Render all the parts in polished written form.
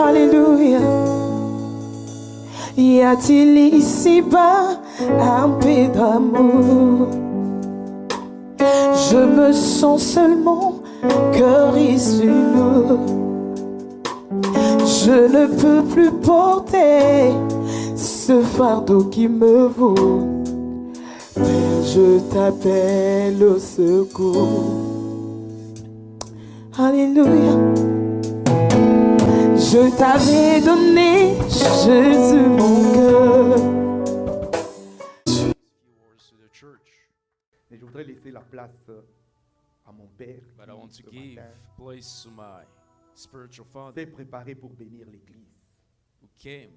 Alléluia. Y a-t-il ici-bas un peu d'amour? Je me sens seulement cœur issu lourd. Je ne peux plus porter ce fardeau qui me vaut. Père, je t'appelle au secours. Alléluia. Je t'avais donné, Jésus, mon cœur. Mais je voudrais laisser la place à mon Père But I want qui, to ce give matin, place to my spiritual father s'est préparé pour bénir l'Église. who came.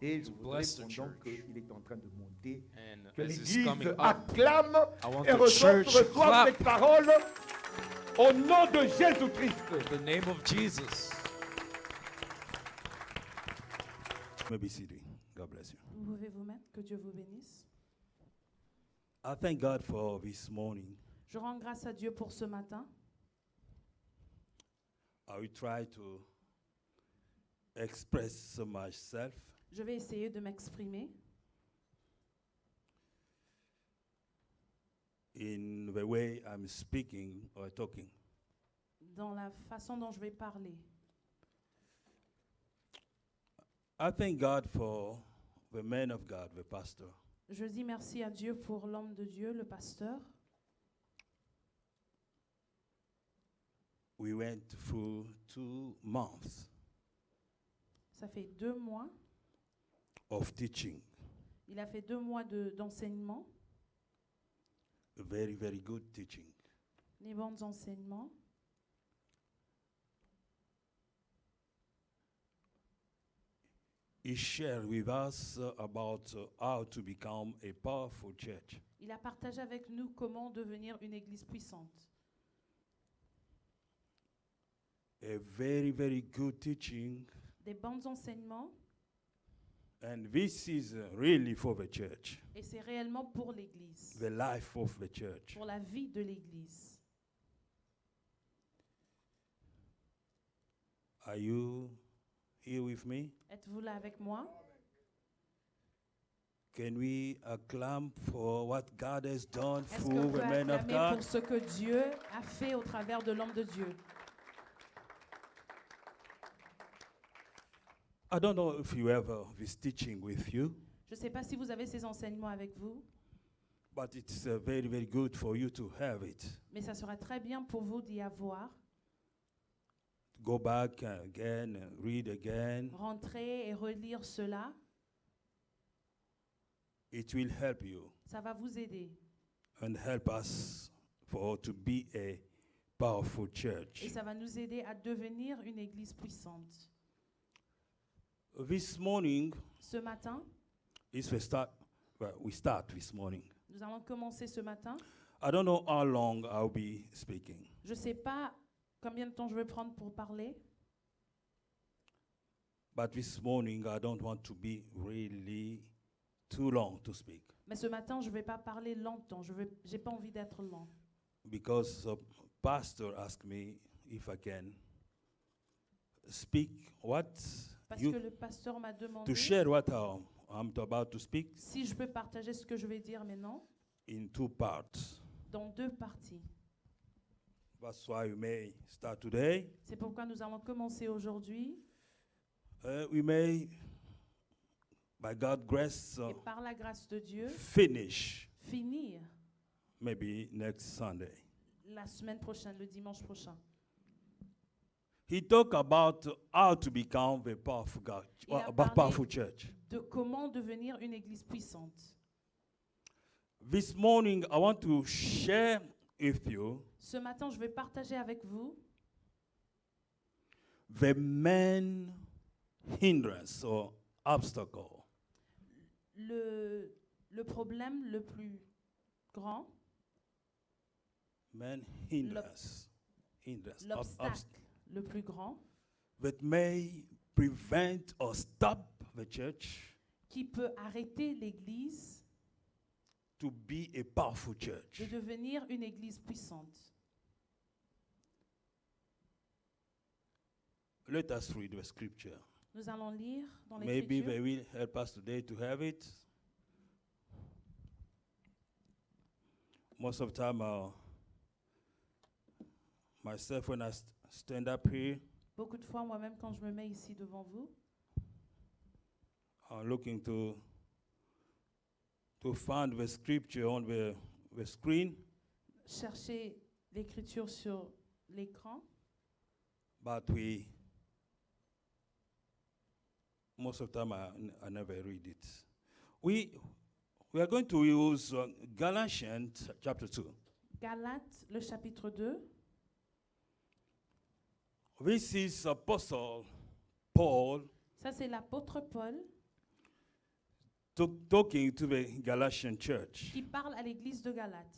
Et je to voudrais, bless the pendant church. qu'il est en train de monter, And que as he's l'Église coming up, acclame I want et the church to reçoive clap cette parole au nom de Jésus-Christ. in the name of Jesus. Maybe seated. God bless you. Vous pouvez vous mettre, que Dieu vous bénisse. I thank God for this morning. Je rends grâce à Dieu pour ce matin. I will try to express myself Je vais essayer de m'exprimer in the way I'm speaking or talking. dans la façon dont je vais parler. I thank God for the man of God, the pastor. Je dis merci à Dieu pour l'homme de Dieu, le pasteur. We went through 2 months Ça fait 2 mois. of teaching. Il a fait 2 mois d'enseignement, Very, very good teaching. les bons enseignements. He shared with us about how to become a powerful church. Il a partagé avec nous comment devenir une église puissante. A very, very good teaching. Des bons enseignements, And this is really for the church, et c'est réellement pour l'église, the life of the church. pour la vie de l'église. Are you here with me? Êtes-vous là avec moi? Can we acclaim for what God has done Est-ce through qu'on peut the man of acclamer God? pour ce que Dieu a fait au travers de l'homme de Dieu? I don't know if you have this teaching with you, Je ne sais pas si vous avez ces enseignements avec vous, but it's very, very good for you to have it. mais ça serait très bien pour vous d'y avoir. Go back again, read again. Rentrer et relire cela, It will help you ça va vous aider. and help us to be a powerful Et church. ça va nous aider à devenir une église puissante. This morning Ce matin, is the start. Well, we start this morning. nous allons commencer ce matin. I don't know how long I'll be speaking, Je ne sais pas combien de temps je vais prendre pour parler, but this morning I don't want to be really too long to speak mais ce matin, je ne vais pas parler longtemps. Je n'ai pas envie d'être lent. because the pastor asked me if I can speak Parce que le pasteur m'a demandé to share what I'm about to speak si je peux partager ce que je vais dire maintenant in 2 parts. dans 2 parties. That's why we may start today. C'est pourquoi nous allons commencer aujourd'hui. We may, by God's grace, Et par la grâce de Dieu, finish finir maybe next Sunday. la semaine prochaine, le dimanche prochain. He talked about how to become a powerful God, Il a a parlé powerful church. de comment devenir une église puissante. This morning, I want to share with you Ce matin, je vais partager avec vous the main hindrance or obstacle le problème le plus grand, main hindrance, l'obstacle le plus grand that may prevent or stop the church qui peut arrêter l'église to be a powerful church. de devenir une église puissante. Let us read the scripture. Nous allons lire dans Maybe l'Écriture. they will help us today to have it. Most of the time, myself, when I stand up here, Beaucoup de fois, moi-même, quand je me mets ici devant vous, I'm looking to find the scripture on the screen, chercher l'Écriture sur l'écran, but most of the time I never read it. We are going to use Galatians chapter 2. Galates, le chapitre 2. This is Apostle Paul Ça, c'est l'apôtre Paul talking to the Galatian church. qui parle à l'église de Galates.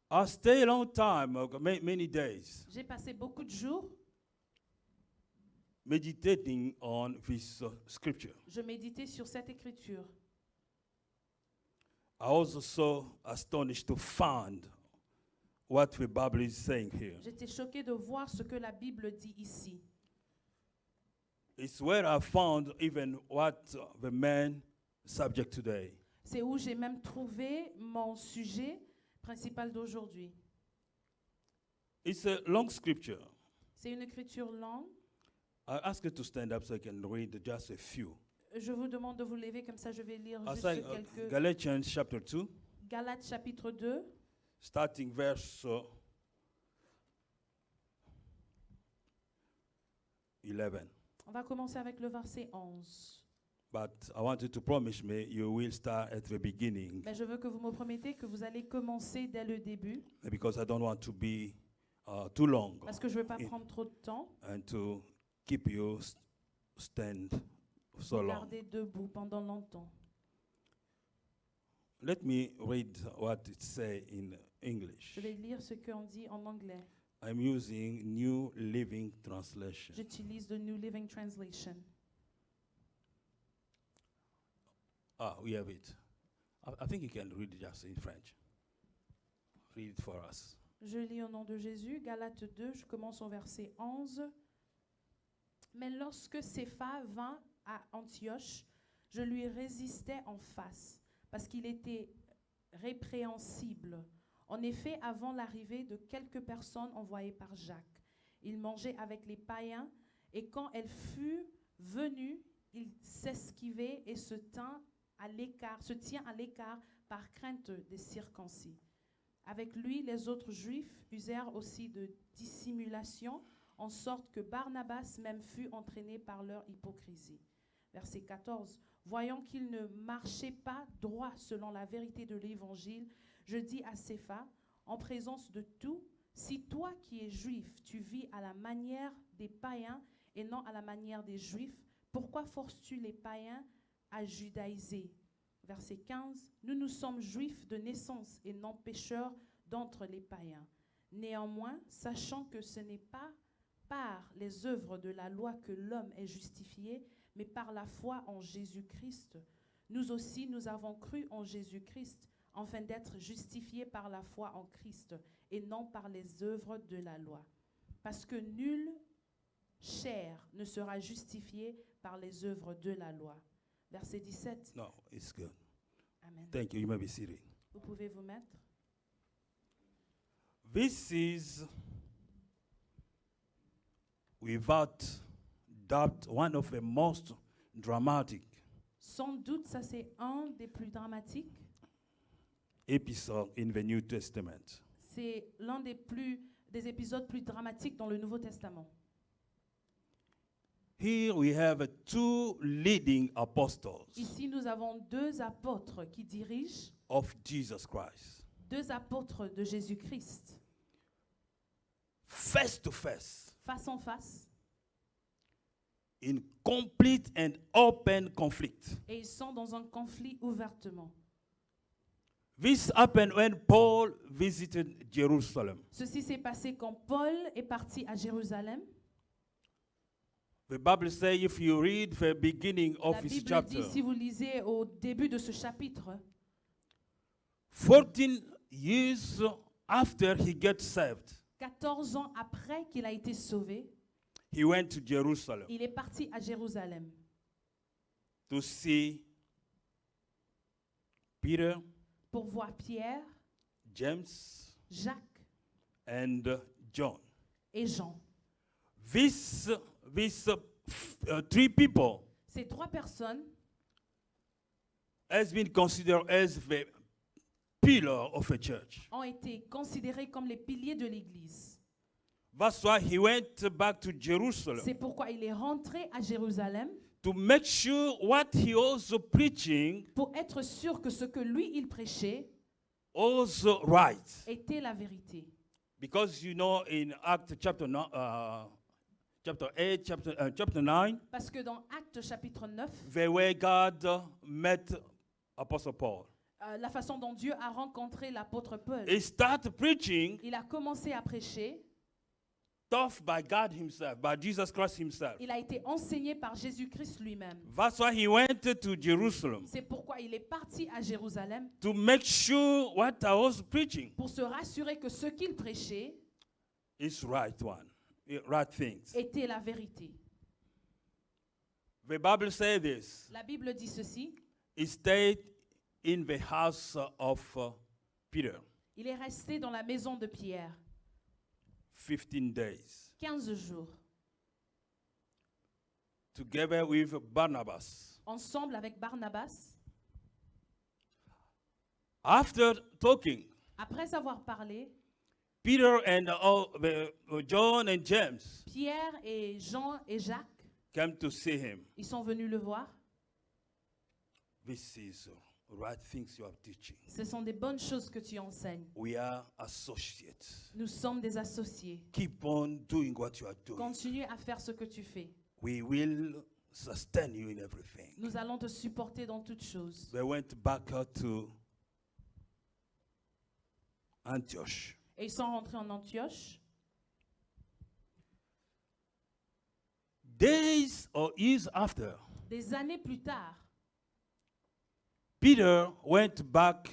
I stayed a long time, many days, J'ai passé beaucoup de jours, meditating on this scripture. je méditais sur cette écriture. I was so astonished to find what the Bible is saying here. J'étais choquée de voir ce que la Bible dit ici. It's where I found even what the main subject today. C'est où j'ai même trouvé mon sujet principal d'aujourd'hui. It's a long scripture. C'est une écriture longue. I ask you to stand up so I can read just a few. Je vous demande de vous lever, comme ça je vais lire I juste say quelques... Galatians chapter 2, Galates chapitre 2, starting verse 11. on va commencer avec le verset 11. But I want you to promise me you will start at the beginning Mais je veux que vous me promettez que vous allez commencer dès le début, because I don't want to be too long parce que je ne veux pas in- prendre trop de temps. and to keep you stand so long. Garder debout pendant longtemps. Let me read what it says in English. Je vais lire ce qu'on dit en anglais. I'm using New Living Translation. J'utilise the New Living Translation. We have it. I think you can read it just in French. Read it for us. Je lis au nom de Jésus, Galates 2, je commence au verset 11. Mais lorsque Cépha vint à Antioche, je lui résistais en face, parce qu'il était répréhensible. En effet, avant l'arrivée de quelques personnes envoyées par Jacques, il mangeait avec les païens, et quand elle fut venue, il s'esquivait et se tient à l'écart par crainte des circoncis. Avec lui, les autres Juifs usèrent aussi de dissimulation, en sorte que Barnabas même fut entraîné par leur hypocrisie. Verset 14. Voyant qu'il ne marchait pas droit selon la vérité de l'Évangile, je dis à Cépha, en présence de tout, si toi qui es juif, tu vis à la manière des païens et non à la manière des juifs, pourquoi forces-tu les païens à judaïser? Verset 15. Nous sommes juifs de naissance et non pécheurs d'entre les païens. Néanmoins, sachant que ce n'est pas par les œuvres de la loi que l'homme est justifié, mais par la foi en Jésus-Christ. Nous aussi, nous avons cru en Jésus-Christ, afin d'être justifiés par la foi en Christ, et non par les œuvres de la loi. Parce que nulle chair ne sera justifiée par les œuvres de la loi. Verset 17. No, it's good. Amen. Thank you. You may be seated. Vous pouvez vous mettre. This is, without doubt, one of the most dramatic Sans doute, ça c'est un des plus dramatiques. episodes in the New Testament. C'est l'un des épisodes plus dramatiques dans le Nouveau Testament. Here we have two leading apostles Ici, nous avons deux apôtres qui dirigent, of Jesus Christ, deux apôtres de Jésus-Christ, face to face, face en face, in complete and open conflict. et ils sont dans un conflit ouvertement. This happened when Paul visited Jerusalem. Ceci s'est passé quand Paul est parti à Jérusalem. The Bible says if you read the beginning of La this Bible chapter, dit, si vous lisez au début de ce chapitre, 14 years after he gets saved, 14 ans après qu'il a été sauvé, he went to Jerusalem il est parti à Jérusalem to see Peter, pour voir Pierre, James, Jacques and John. et Jean. These three people Ces 3 personnes has been considered as the pillar of a church. ont été considérées comme les piliers de l'Église. That's why he went back to Jerusalem C'est pourquoi il est rentré à Jérusalem to make sure what he was preaching pour être sûr que ce que lui, il prêchait was right. était la vérité. Because you know in Acts chapter 8, chapter 9, Parce que dans Actes chapitre 9, the way God met Apostle Paul. la façon dont Dieu a rencontré l'apôtre Paul, He started preaching il a commencé à prêcher, taught by God himself, by Jesus Christ himself. il a été enseigné par Jésus-Christ lui-même. That's why he went to Jerusalem C'est pourquoi il est parti à Jérusalem to make sure what I was preaching pour se rassurer que ce qu'il prêchait is right one, right things. était la vérité. The Bible says this. La Bible dit ceci, He stayed in the house of Peter il est resté dans la maison de Pierre 15 days, 15 jours, together with Barnabas. ensemble avec Barnabas. After talking, Après avoir parlé, Peter and John and James Pierre et Jean et Jacques, came to see him. ils sont venus le voir. This is right things you are teaching. Ce sont des bonnes choses que tu enseignes. We are associates. Nous sommes des associés. Keep on doing what you are doing. Continue à faire ce que tu fais. We will sustain you in everything. Nous allons te supporter dans toutes choses. They went back to Antioch. Et ils sont rentrés en Antioche. Days or years after, Des années plus tard, Peter went back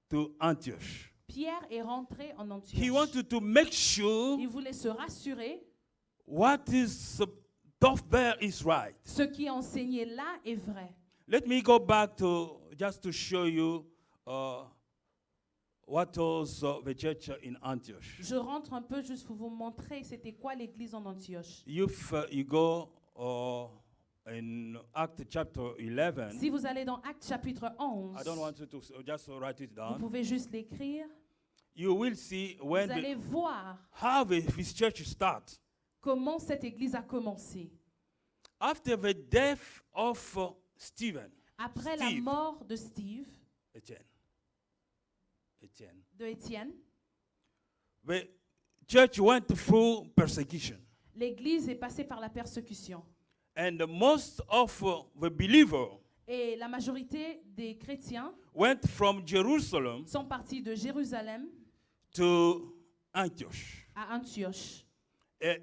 to Antioch. Pierre est rentré en Antioche. He wanted to make sure Il voulait se rassurer, what is taught there is right. ce qui est enseigné là est vrai. Let me go back to just to show you what was the church in Antioch. Je rentre un peu juste pour vous montrer c'était quoi l'église en Antioche. If you go in Acts chapter 11, Si vous allez dans Actes chapitre 11, I don't want you to just write it vous down. pouvez juste l'écrire. You will see Vous when allez voir how this church start. comment cette église a commencé. After the death of Stephen, Après la Steve. mort de Steve, Etienne, de Étienne, the church went through persecution. l'église est passée par la persécution. And most of the believers Et la majorité des chrétiens went from Jerusalem sont partis de Jérusalem to Antioch. à Antioche.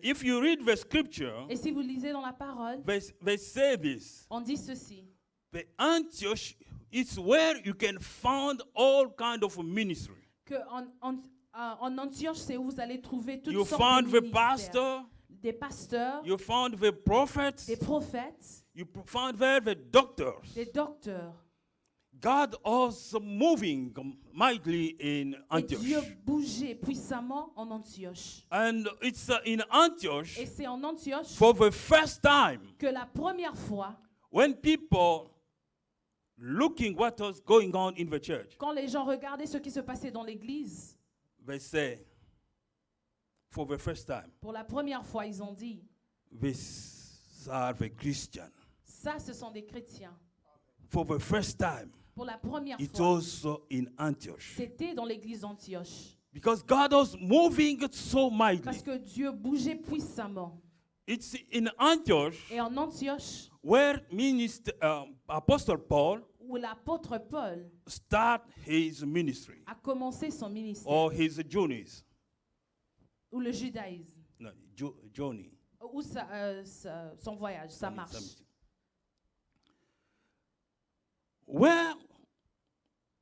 If you read the scripture, Et si vous lisez dans la parole, they say this. on dit ceci. The Antioch is where you can find all kind of ministry. Que en Antioche, c'est où vous allez trouver toutes You sortes found de the ministères. pastor, Des pasteurs, you found the prophets, des prophètes, you found there the doctors. des docteurs. God was moving mightily in Et Dieu Antioch. bougeait puissamment en Antioche. And it's in Antioch Et c'est en Antioche for the first time que la première fois, when people looking what was going on in the church, quand les gens regardaient ce qui se passait dans l'église, they say, for the first time, pour la première fois, ils ont dit, these are the Christians. ça, ce sont des chrétiens. For the first time, Pour la première it fois, was in Antioch. c'était dans l'église d'Antioche. Because God was moving so mightily. Parce que Dieu bougeait puissamment. It's in Antioch Et en Antioche, where Apostle Paul où l'apôtre Paul start his ministry a commencé son ministère, or his journeys. ou le judaïsme, No, journey. ou son voyage, sa marche. Where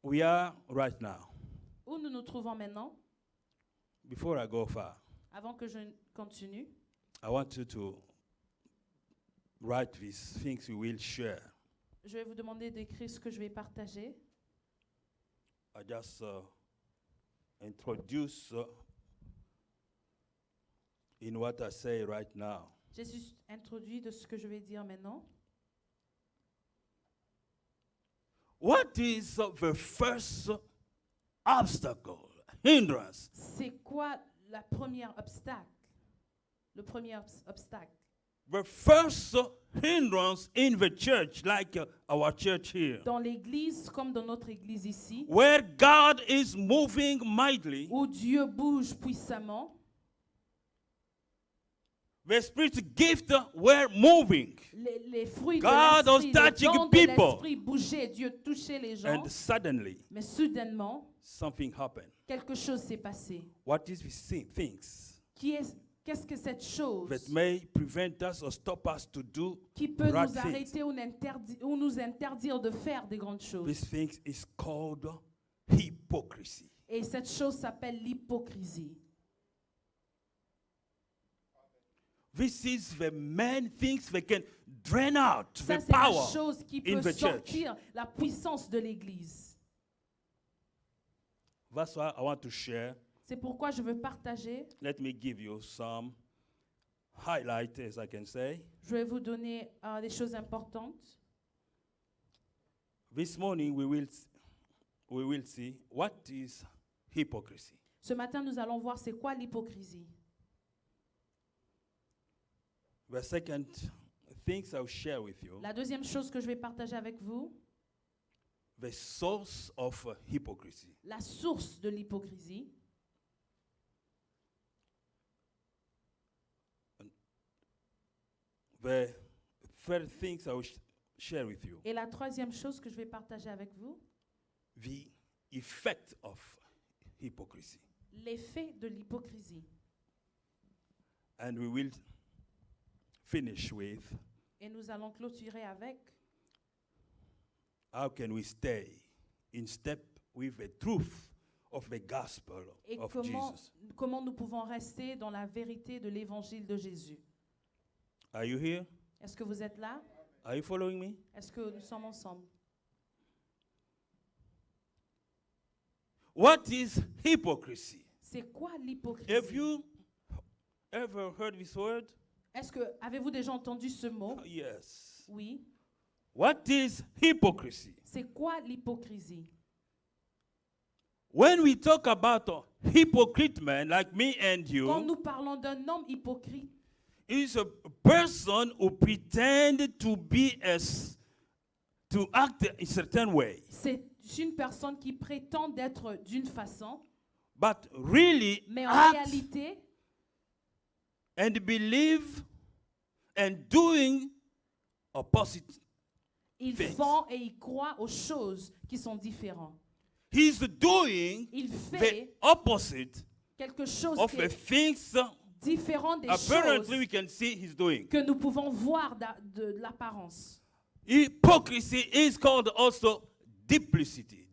we are right now, Où nous nous trouvons maintenant, before I go far, avant que je continue, I want you to write these things you will share. Je vais vous demander d'écrire ce que je vais partager. I just introduce in what I say right now. J'ai juste introduit de ce que je vais dire maintenant. What is the first obstacle, hindrance C'est quoi la première obstacle? Le premier obstacle. the first hindrance in the church, like our church here, Dans l'église, comme dans notre église ici, where God is moving mightily, où Dieu bouge puissamment, the spirit gift were moving, les fruits God de was l'esprit, touching les dons de people. l'esprit bougeaient, Dieu touchait les gens, and suddenly mais soudainement, something happened. quelque chose s'est passé. What is these things Qu'est-ce que cette chose that may prevent us or stop us to do qui peut right nous things? arrêter ou nous interdire de faire des grandes choses? This thing is called hypocrisy. Et cette chose s'appelle l'hypocrisie. This is the main things that can drain out Ça, the c'est la power chose qui in peut the church. sortir la puissance de l'Église. That's why I want to share. C'est pourquoi je veux partager. Let me give you some highlights, as I can say. Je vais vous donner des choses importantes. This morning we will see what is hypocrisy. Ce matin, nous allons voir c'est quoi l'hypocrisie. The second things I'll share with you, La deuxième chose que je vais partager avec vous, the source of hypocrisy. la source de l'hypocrisie. The third things I will share with you, Et la troisième chose que je vais partager avec vous, the effect of hypocrisy. l'effet de l'hypocrisie. And we will finish with Et nous allons clôturer avec how can we stay in step with the truth of the gospel et of comment, Jesus. comment nous pouvons rester dans la vérité de l'évangile de Jésus. Are you here? Est-ce que vous êtes là? Are you following me? Est-ce que nous sommes ensemble? What is hypocrisy? C'est quoi Have l'hypocrisie? you ever heard this word? Est-ce que avez-vous déjà entendu ce mot? Yes. Oui. What is hypocrisy? C'est quoi l'hypocrisie? When we talk about a hypocrite man like me and Quand you, nous parlons d'un homme hypocrite, is a person who pretend to act a certain way, c'est une personne qui prétend d'être d'une façon, but really mais en act réalité, and believe and doing opposite. il things. font et il croit aux choses qui sont différentes. He's doing Il the fait opposite quelque chose of qui the est things différent des apparently choses we can see he's doing. que nous pouvons voir de l'apparence. Hypocrisy is called also duplicity.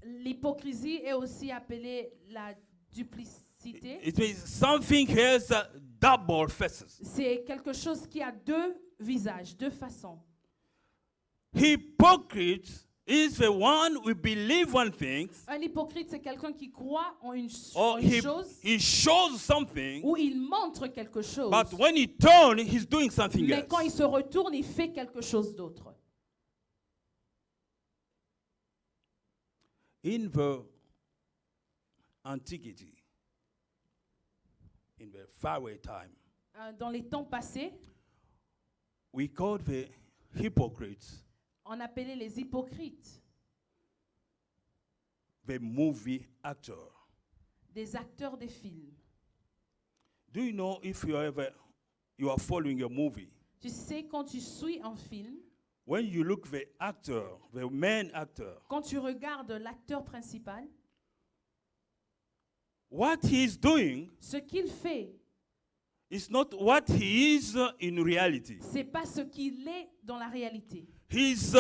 L'hypocrisie est aussi appelée la duplicité. It means something has double faces. C'est quelque chose qui a deux visages, deux façons. Hypocrite is the one who believe one thing, Un hypocrite, c'est quelqu'un qui croit en une or chose he shows something, ou il montre quelque chose. but when he turns, he's doing something Mais quand il else. se retourne, il fait quelque chose d'autre. In the antiquity, in the faraway time, Dans les temps passés, we called the hypocrites on appelait les hypocrites the movie actor. des acteurs des films. Do you know if you are following a movie? Tu sais, quand tu suis un film, When you look the actor, the main actor, quand tu regardes l'acteur principal, what he's doing ce qu'il fait, is not what he is in reality. c'est pas ce qu'il est dans la réalité. He's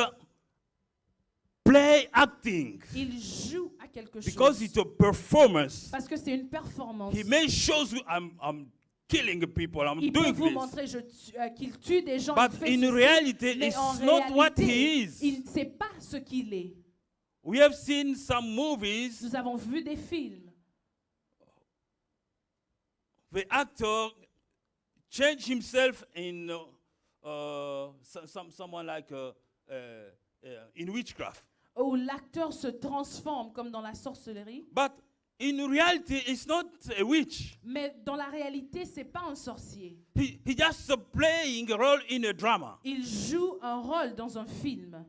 play acting Il joue à quelque because chose. it's a performance. Parce que c'est une performance. He may shows you I'm killing people. I'm Il peut doing vous this. montrer qu'il tue des gens. But il fait in ceci, reality, mais it's en not what réalité, he is. il ne sait pas ce qu'il est. We have seen some movies. Nous avons vu des films. The actor changed himself in someone like in witchcraft. Où l'acteur se transforme comme dans la sorcellerie. But in reality, it's not a witch. Mais dans la réalité, c'est pas un sorcier. He just playing a role in a drama. Il joue un rôle dans un film.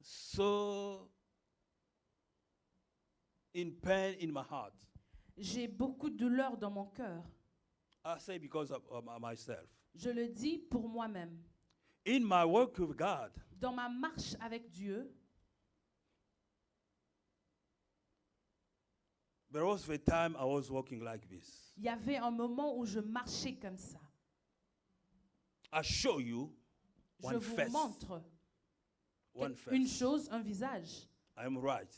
So in pain in my heart. J'ai beaucoup de douleur dans mon cœur. I say because of myself. Je le dis pour moi-même. In my work with God, Dans ma marche avec Dieu, there was a time I was walking like this. il y avait un moment où je marchais comme ça. I show you Je one vous face. montre One une face. chose, un visage. I am right.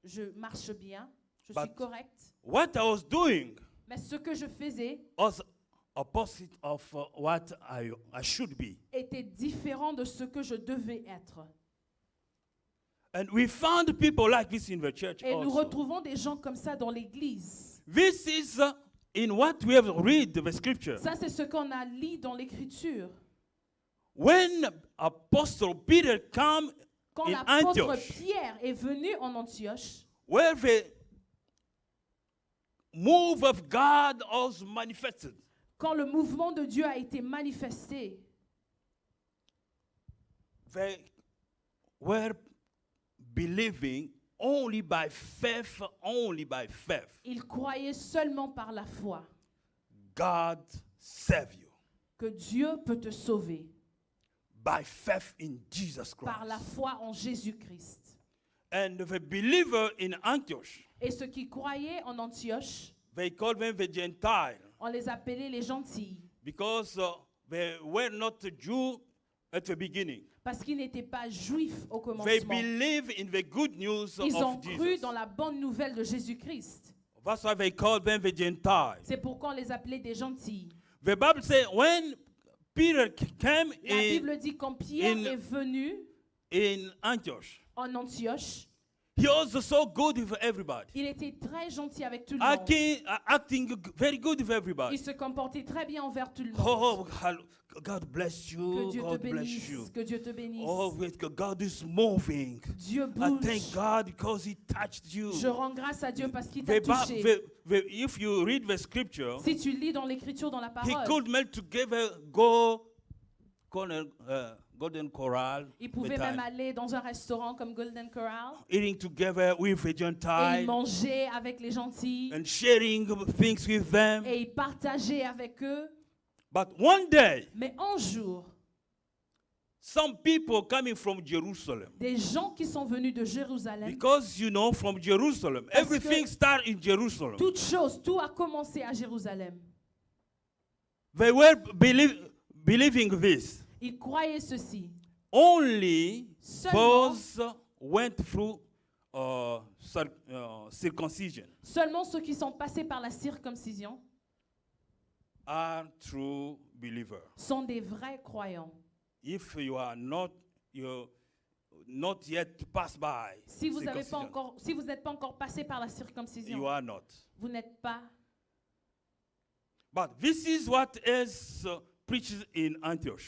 Je marche bien, je But- suis correct. What I was doing Mais ce que je faisais was opposite of what I should be. était différent de ce que je devais être. And we found people like this in the church Et nous also. retrouvons des gens comme ça dans l'église. This is in what we have read the scripture. Ça, c'est ce qu'on a lu dans l'écriture. When Apostle Peter came Quand in l'apôtre Antioch, Pierre est venu en Antioche, where the move of God was manifested, quand le mouvement de Dieu a été manifesté, they were believing only by faith, only by faith. ils croyaient seulement par la foi God save you. que Dieu peut te sauver, By faith in Jesus par la Christ. foi en Jésus-Christ. And the believer in Antioch, Et ceux qui croyaient en Antioche, they called them the Gentile on les appelait les gentils, because they were not Jew at the beginning. parce qu'ils n'étaient pas juifs au They commencement. believe in the good news Ils ont of cru Jesus. dans la bonne nouvelle de Jésus-Christ. That's why they called them the Gentiles. C'est pourquoi on les appelait des gentils. The Bible says when Peter came La Bible dit quand Pierre in- est venu in Antioch, en Antioche, he was so good with everybody. il était très gentil avec tout le monde. Acting very good with Il everybody. se comportait très bien envers tout le monde. Oh, God bless Que you. Dieu te God bless you. bénisse. Que Dieu te bénisse. Oh, God is moving. Dieu I thank bouge. God because He touched you. Je rends grâce à Dieu parce qu'il The t'a Ba- touché. if you read the scripture, Si tu lis dans l'écriture, dans la he parole, could make together Golden Corral, il pouvait the même time, aller dans un restaurant comme Golden Corral eating together with the et il Gentiles mangeait avec les gentils and sharing things with them. et il partageait avec eux. But one day, Mais un jour, some people coming from Jerusalem, des gens qui sont venus de Jérusalem, because from Jerusalem, Parce que- everything starts in Jerusalem. toute chose, tout a commencé à Jérusalem. They were believing this. Ils croyaient ceci. Only Seulement, those went through circumcision seulement ceux qui sont passés par la circoncision are true believers. sont des vrais croyants. If you are not yet passed by Si vous n'êtes circumcision, pas encore passé par la you circoncision, are not. vous n'êtes pas. But this is what is preached in Antioch.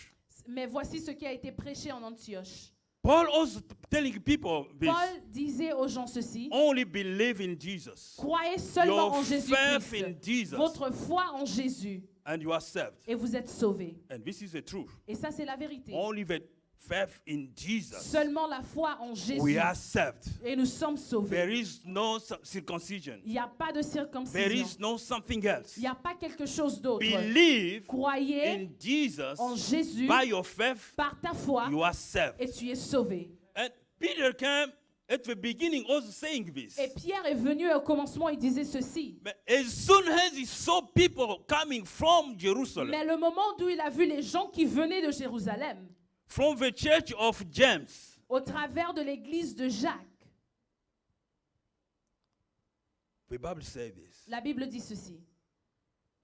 Mais voici ce qui a été prêché en Antioche. Paul was telling people this. Paul disait aux gens ceci: Only believe in Jesus. croyez seulement Your en faith Jésus-Christ, in Jesus, votre foi en Jésus, and you are saved. et vous êtes sauvés. And this is the truth. Et ça, c'est la vérité. Only the faith in Jesus, Seulement la foi en Jésus, we are saved. et nous sommes sauvés. There is no circumcision. Il n'y a pas de There circoncision. is no something else. Il n'y a pas quelque chose d'autre. Believe Croyez in Jesus. en Jésus By your faith, par ta foi you are saved. et tu es sauvé. And Peter came at the beginning also saying this. Et Pierre est venu au commencement, il disait ceci. But as soon as he saw people coming from Jerusalem, Mais le moment où il a vu les gens qui venaient de Jérusalem, from the church of James, au travers de l'église de Jacques, The Bible says this. La Bible dit ceci.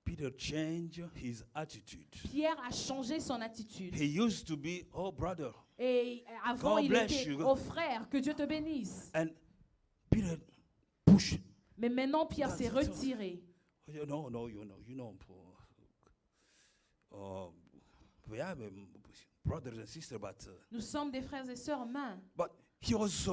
Peter changed his attitude. Pierre a changé son attitude. He used to be, oh brother. Et avant, God il bless était, you. oh frère, que Dieu te bénisse. And Peter pushed. Mais maintenant, Pierre s'est That's it. retiré. No, we have brothers and sisters, Nous sommes des frères et sœurs mains. but he was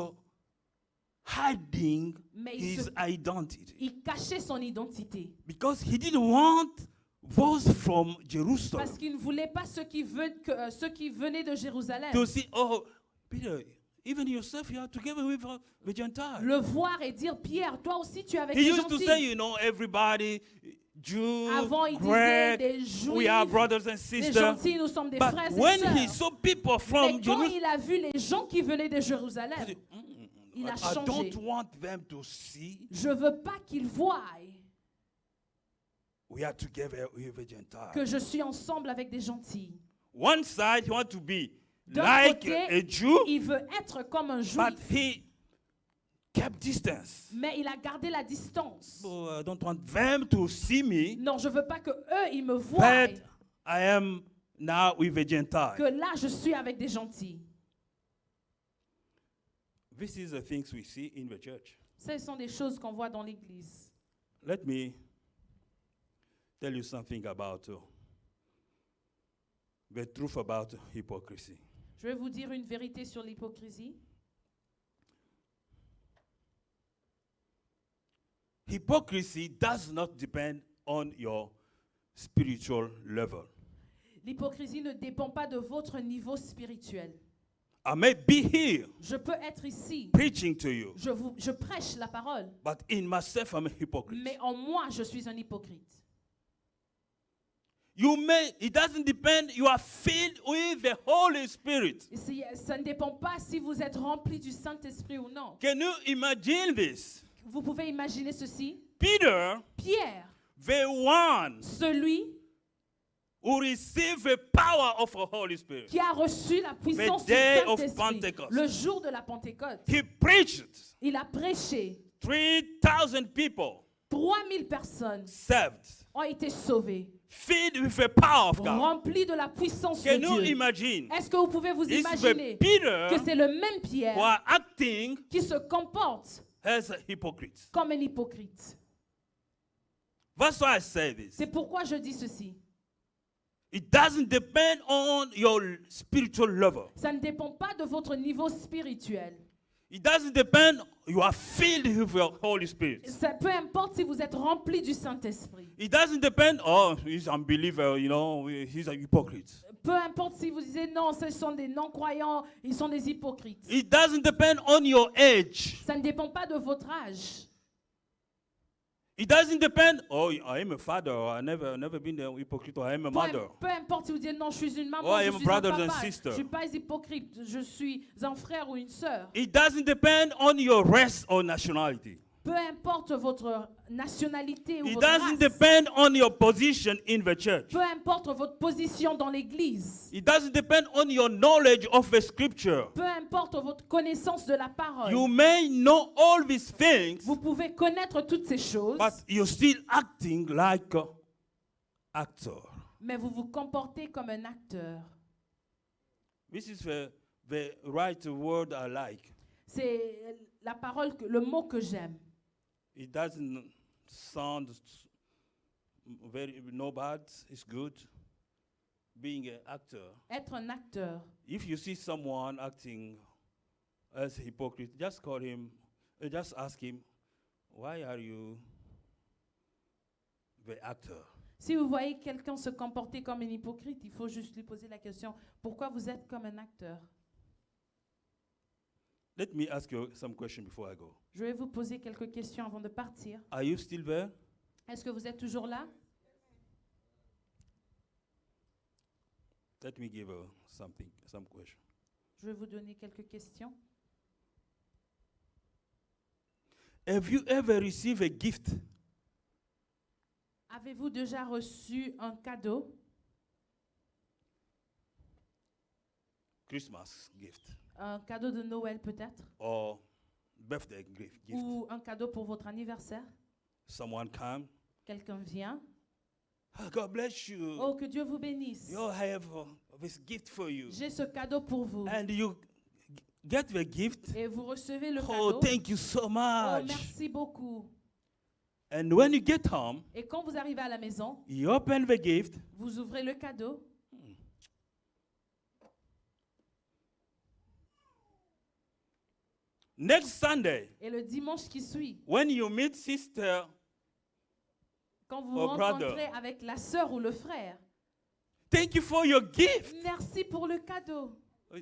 hiding Mais his identity il cachait son identité. because he didn't want those from Jerusalem Parce qu'il ne voulait pas ceux qui venaient de Jérusalem to see, oh, Peter, even yourself, you are together with the Gentiles. le voir et dire, Pierre, toi aussi tu es avec He les used to gentils. say, everybody, Jew, Avant, il disait Greg, des Juifs, we are brothers and des sisters. gentils, nous sommes des But frères et when he sœurs. saw people Mais from quand Jerusalem, il a vu les gens qui venaient de he Jérusalem, said, il a I changé. don't want them to see Je ne veux pas qu'ils voient we are together with the Gentiles. que je suis ensemble avec des gentils. One side, he wants to be D'un like côté, a Jew, il veut être comme un but juif, he kept distance. mais il a gardé la distance. So I don't want them to see me, Non, je veux pas que eux ils me voient, but I am now with a que Gentile. là je suis avec des gentils. This is the things we see in the church. Ce sont des choses qu'on voit dans l'église. Let me tell you something about the truth about hypocrisy. Je vais vous dire une vérité sur l'hypocrisie. Hypocrisy does not depend on your spiritual level. L'hypocrisie ne dépend pas de votre niveau spirituel. I may be here Je peux être ici, preaching to you, je prêche la parole, but in myself I'm a hypocrite. mais en moi je suis un hypocrite. It doesn't depend, you are filled with the Holy Spirit. Ça ne dépend pas si vous êtes rempli du Saint-Esprit ou non. Can you imagine this? Vous pouvez imaginer ceci. Peter, Pierre, the one celui who received the power of the Holy Spirit, qui a reçu la puissance The du day of Saint-Esprit, Pentecost. le jour de la Pentecôte, he preached. il a prêché. 3,000 people 3000 personnes saved, ont été sauvées, filled with the power of God. remplies de la puissance Can de you Dieu. imagine? Est-ce que vous pouvez vous It's imaginer the Peter que c'est le même who Pierre are acting qui se comporte as a hypocrite. comme un hypocrite? That's why I say this. C'est pourquoi je dis ceci. It doesn't depend on your spiritual level. Ça ne dépend pas de votre niveau spirituel. It doesn't depend, you are filled with your Holy Spirit. Ça, peu importe si vous êtes rempli du Saint-Esprit. It doesn't depend, oh, he's an unbeliever, he's a hypocrite. Peu importe si vous disiez non, ce sont des non-croyants, ils sont des hypocrites. It doesn't depend on your age. Ça ne dépend pas de votre âge. It doesn't depend, oh, I am a father, or I never been a hypocrite, or I am a mother. Peu importe si vous dites non, je suis une maman, Oh, I je am suis un brothers papa, and sisters. je ne suis pas hypocrite, je suis un frère ou une sœur. It doesn't depend on your race or nationality. Peu importe votre nationalité ou It votre doesn't race. depend on your position in the church. Peu importe votre position dans l'église. It doesn't depend on your knowledge of the scripture. Peu importe votre connaissance de la parole. You may know all these things, Vous pouvez connaître toutes ces choses, but you're still acting like an actor. mais vous vous comportez comme un acteur. This is the right word I like. C'est la parole, le mot que j'aime. It doesn't sound very no bad. It's good. Being an actor. Être un acteur. If you see someone acting as a hypocrite, just call him, just ask him, why are you the actor? Si vous voyez quelqu'un se comporter comme un hypocrite, il faut juste lui poser la question, pourquoi vous êtes comme un acteur? Let me ask you some questions before I go. Je vais vous poser quelques questions avant de partir. Are you still there? Est-ce que vous êtes toujours là? Let me give some questions. Je vais vous donner quelques questions. Have you ever received a gift? Avez-vous déjà reçu un cadeau? Christmas gift Un cadeau de Noël peut-être? or birthday gift? Ou un cadeau pour votre anniversaire? Someone come. Quelqu'un vient. Oh, God bless you. Oh, que Dieu vous bénisse. You have this gift for you. J'ai ce cadeau pour vous. And you get the gift. Et vous recevez le Oh, cadeau. thank you so Oh, much. merci beaucoup. And when you get home, Et quand vous arrivez à la maison, you open the gift. vous ouvrez le cadeau. Next Sunday, Et le dimanche qui suit, when you meet sister, quand vous vous Oh, rencontrez brother. avec la sœur ou le frère, thank you for your gift. merci pour le cadeau.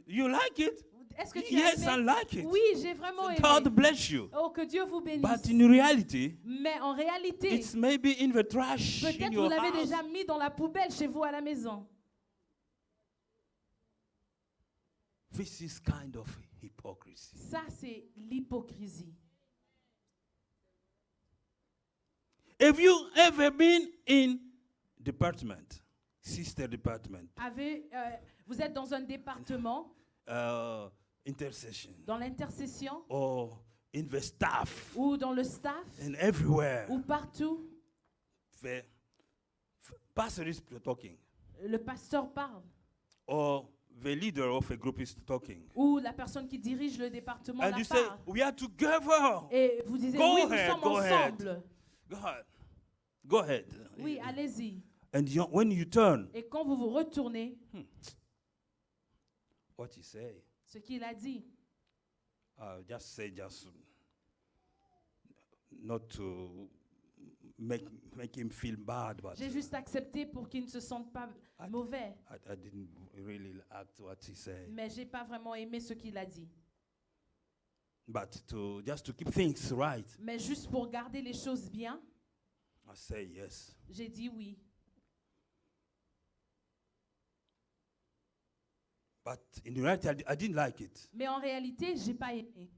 You like it? Est-ce que tu as Yes, I aimé? like it. Oui, j'ai vraiment aimé. God bless you. Oh, que Dieu vous bénisse. But in reality, Mais en réalité, it's maybe in the trash in peut-être vous your l'avez house. déjà mis dans la poubelle chez vous à la maison. This is kind of hypocrisy. Ça, c'est l'hypocrisie. Have you ever been in department, sister department, Vous êtes dans un département, intercession, dans l'intercession, or in the staff, ou dans le staff, and everywhere? ou partout, The pastor is talking, le pasteur parle, or the leader of a group is talking, ou la personne qui dirige le département and la you say, parle. "We are together." Et vous disiez, Go oui, ahead, nous sommes go ahead. ensemble. Go ahead. Oui, allez-y. And when you turn, Et quand vous vous retournez, what he say? ce qu'il a dit, Just say, not to make him feel bad, but j'ai juste accepté pour qu'il ne se sente pas mauvais. I didn't really act what he said. Mais j'ai pas vraiment aimé ce qu'il a dit. But just to keep things right, Mais juste pour garder les choses bien, I say yes. j'ai dit oui. But in reality, I didn't like it. Mais en réalité, j'ai pas aimé.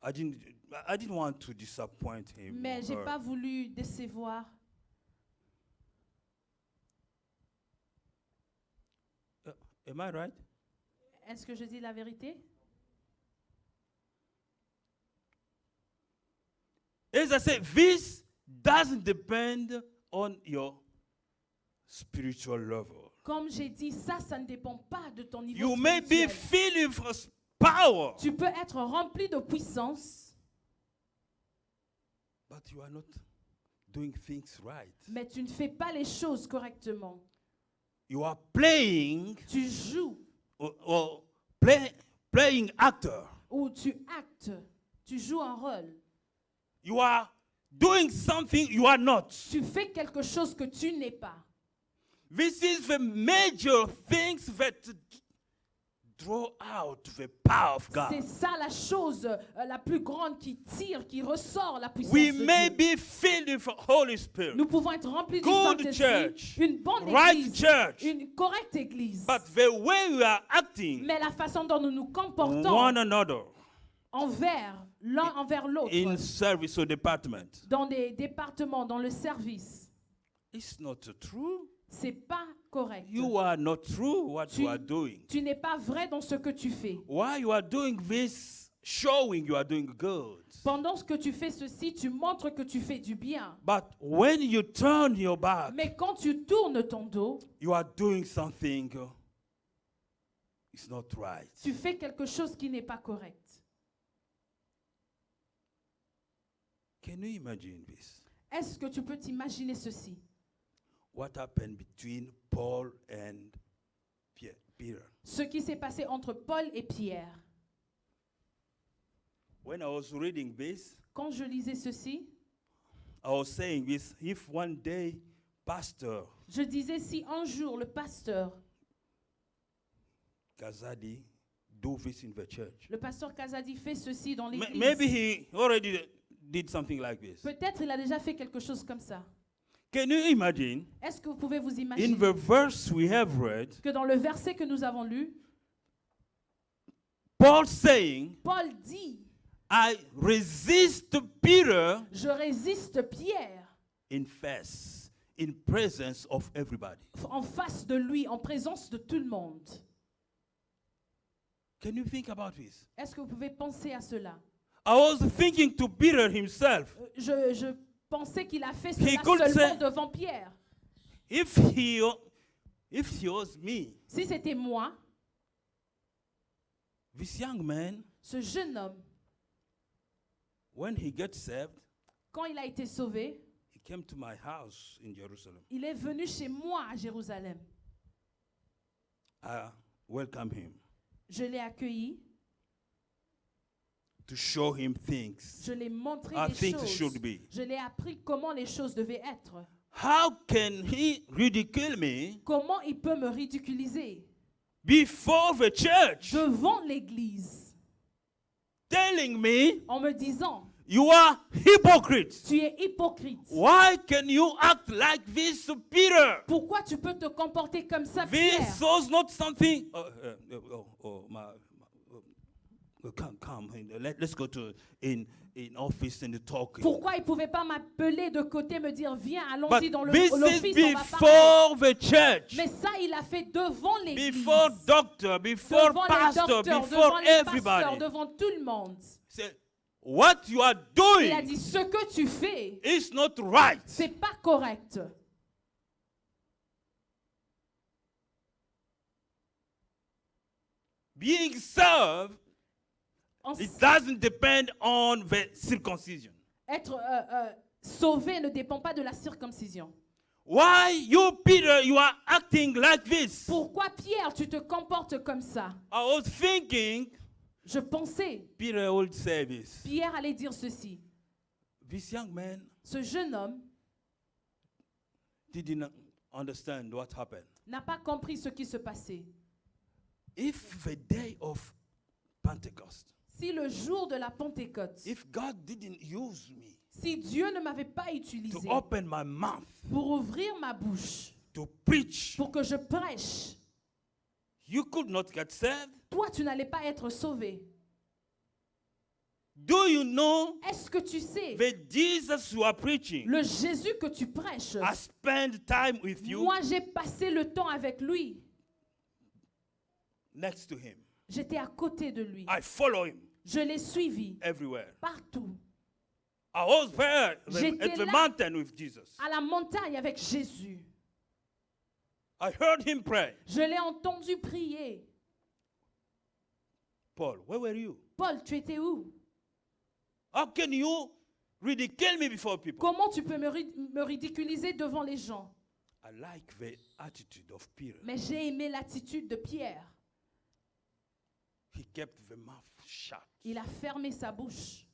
I didn't want to disappoint him. Mais or j'ai her. pas voulu décevoir. Am I right? Est-ce que je dis la vérité? As I say, this doesn't depend on your spiritual level. Comme j'ai dit, ça ne dépend pas de ton niveau You may be spirituel. filled with power, Tu peux être rempli de puissance, but you are not doing things right. mais tu ne fais pas les choses correctement. You are playing Tu joues or playing actor. ou tu actes. Tu joues un rôle. You are doing something you are not. Tu fais quelque chose que tu n'es pas. This is the major things that draw out the power of C'est God. ça la chose la plus grande qui tire, qui ressort la puissance We de may Dieu. be filled with the Holy Spirit, Nous pouvons être remplis du good Saint-Esprit, church, une bonne right église, church, une correcte église. but the way we are acting Mais la façon dont nous nous comportons one another envers l'un envers l'autre, in service or department, dans des départements, dans le service, it's not true. c'est pas correct. You are not true what Tu- you are doing. Tu n'es pas vrai dans ce que tu fais. Why you are doing this, showing you are doing good. Pendant que tu fais ceci, tu montres que tu fais du bien. But when you turn your back, Mais quand tu tournes ton dos, you are doing something it's not right. tu fais quelque chose qui n'est pas correct. Can you imagine this? Est-ce que tu peux t'imaginer ceci? What happened between Paul and Peter? Ce qui s'est passé entre Paul et Pierre. When I was reading this, Quand je lisais ceci, I was saying this, if one day Pastor je disais si un jour le pasteur, Kazadi do this in the church, le pasteur Kazadi fait ceci dans l'église, maybe he already did something like this. peut-être il a déjà fait quelque chose comme ça. Can you imagine? Est-ce que vous pouvez vous In imaginer the verse we have read, que dans le verset que nous avons lu, Paul saying, Paul dit, I resist Peter je résiste Pierre in face, in presence of everybody. en face de lui, en présence de tout le monde. Can you think about this? Est-ce que vous pouvez penser à cela? I was thinking to Peter himself, Je pensait qu'il a fait He cela could seulement say- devant Pierre. If he was me, Si c'était moi, this young man, ce jeune homme, when he gets saved, quand il a été sauvé, he came to my house in Jerusalem. il est venu chez moi à Jérusalem. I welcomed him Je l'ai accueilli, to show him things je l'ai montré how les things choses. should be. Je l'ai appris comment les choses devaient être. How can he ridicule me Comment il peut me ridiculiser before the church, devant l'église telling me en me disant, you are hypocrite? tu es hypocrite. Why can you act like this, Peter? Pourquoi tu peux te comporter comme ça, This Pierre? was not something. Come. Let's go to in office and talk. Pourquoi il ne pouvait pas m'appeler de côté, me dire, viens, But allons-y dans this is l'office, on va parler. before the church, Mais ça, il a fait devant l'église. before doctor, before Devant les pastor, docteurs, before devant les pasteurs, everybody. devant tout le monde. Say, what you are Il a doing dit, ce que tu fais, is not right. c'est pas correct. Being served, En- it doesn't depend on the circumcision. Être sauvé ne dépend pas de la circoncision. Why you, Peter, you are acting like this? Pourquoi, Pierre, tu te comportes comme ça? I was thinking Je pensais, Peter would say this. Pierre allait dire ceci. This young man Ce jeune homme didn't understand what happened. n'a pas compris ce qui se passait. If the day of Pentecost, Si le jour de la Pentecôte, if God didn't use me si Dieu ne m'avait pas to utilisé open my mouth pour ouvrir ma bouche, to preach, pour que je prêche, you could not get saved. toi, tu n'allais pas être sauvé. Do you know Est-ce que tu sais, that Jesus you are preaching le Jésus que tu prêches, I spend time with you moi, j'ai passé le temps avec lui. next to him. J'étais à côté de lui. I follow him Je l'ai suivi everywhere. partout. I was there J'étais at the là. mountain with Jesus. À la montagne avec Jésus. I heard him pray. Je l'ai entendu prier. Paul, where were you? Paul, tu étais où? How can you ridicule me before people? Comment tu peux me ridiculiser devant les gens? I like the attitude of Peter. Mais j'ai aimé l'attitude de Pierre. He kept the mouth shut. Il a fermé sa bouche.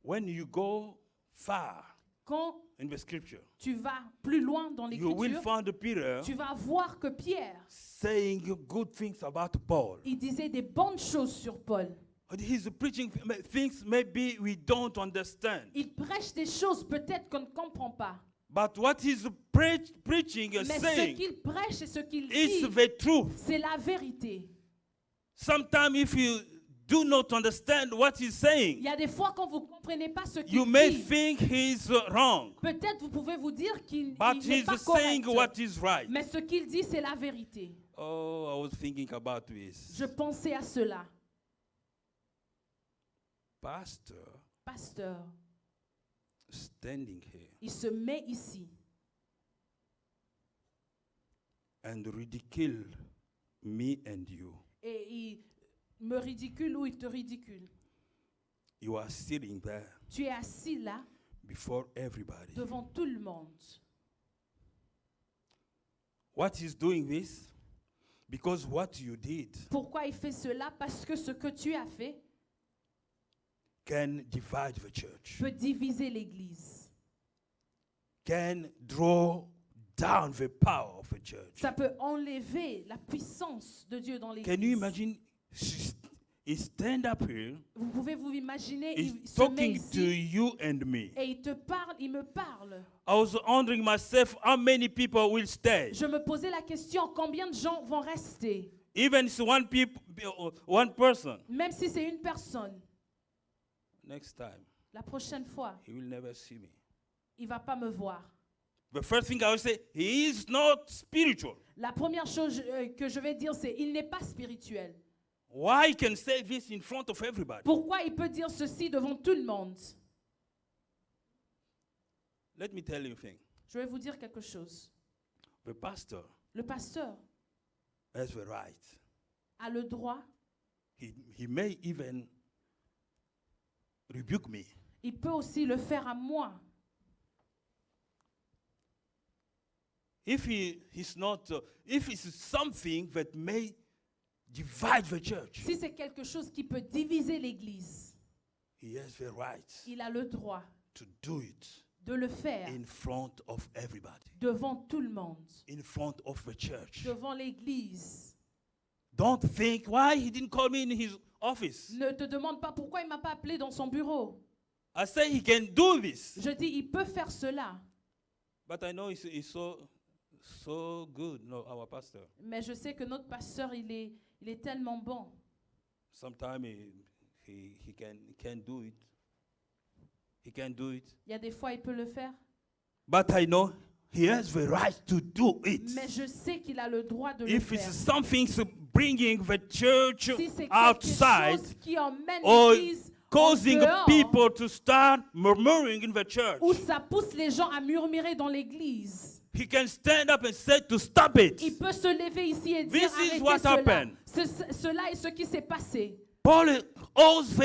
When you go far Quand in the scripture, tu vas plus loin dans you will l'écriture, find Peter tu vas voir que Pierre, saying good things about Paul. il disait des bonnes choses sur Paul. But he's preaching things maybe we don't understand. Il prêche des choses peut-être qu'on ne comprend pas. But what he's preaching Mais ce saying qu'il prêche et ce qu'il is dit, the truth. c'est la vérité. Sometimes if you do not understand what he's Il saying, y a des fois quand vous ne comprenez pas ce you qu'il may dit, think he's wrong. peut-être vous pouvez vous dire qu'il But n'est he's pas saying correct. what is right. Mais ce qu'il dit, c'est la vérité. Oh, I was thinking about this. Je pensais à cela. Pastor Pasteur, standing here il se met ici and ridicule me and you. et il me ridicule ou il te ridicule. You are sitting there Tu es assis là before everybody. devant tout le monde. What is doing this? Because what you did Pourquoi il fait cela? Parce que ce que tu as fait can divide the church, peut diviser l'Église. can draw down the power of the church. Ça peut enlever la puissance de Dieu dans l'Église. Can you imagine? He stand up here, Vous pouvez vous imaginer, he's il se met talking to ici you and me. et il te parle, il me parle. I was wondering myself how many people will stay. Je me posais la question, combien de gens vont rester? Even if one person. Même si c'est une personne, Next time, la prochaine fois, he will never see me. il ne va pas me voir. The first thing I will say, he is not spiritual. La première chose que je vais dire, c'est il n'est pas spirituel. Why he can say this in front of everybody? Pourquoi il peut dire ceci devant tout le monde? Let me tell you a thing. Je vais vous dire quelque chose. The pastor Le pasteur has the right. a le droit, He may even rebuke me. il peut aussi le faire à moi. If if it's something that may divide the church, Si c'est quelque chose qui peut diviser l'Église, he has the right il a le droit to do it de le faire in front of everybody, devant tout le monde, in front of the church. devant l'Église. Don't think why he didn't call me in his office. Ne te demande pas pourquoi il ne m'a pas appelé dans son bureau. I say he can do this, Je dis, il peut faire cela. but I know he's so good. No, our pastor. Mais je sais que notre pasteur, il est tellement bon. Sometimes he can do it. He can do it. Il y a des fois, il peut le faire. But I know he has the right to do it. Mais je sais qu'il a le droit de le If faire. it's something bringing the church Si c'est quelque outside chose qui emmène or l'Église en causing dehors, people to start murmuring in the church, où ça pousse les gens à murmurer dans l'Église, he can stand up and say to stop it. il peut se lever ici et dire This is arrêtez what cela. happened. Cela est ce qui s'est passé. Paul also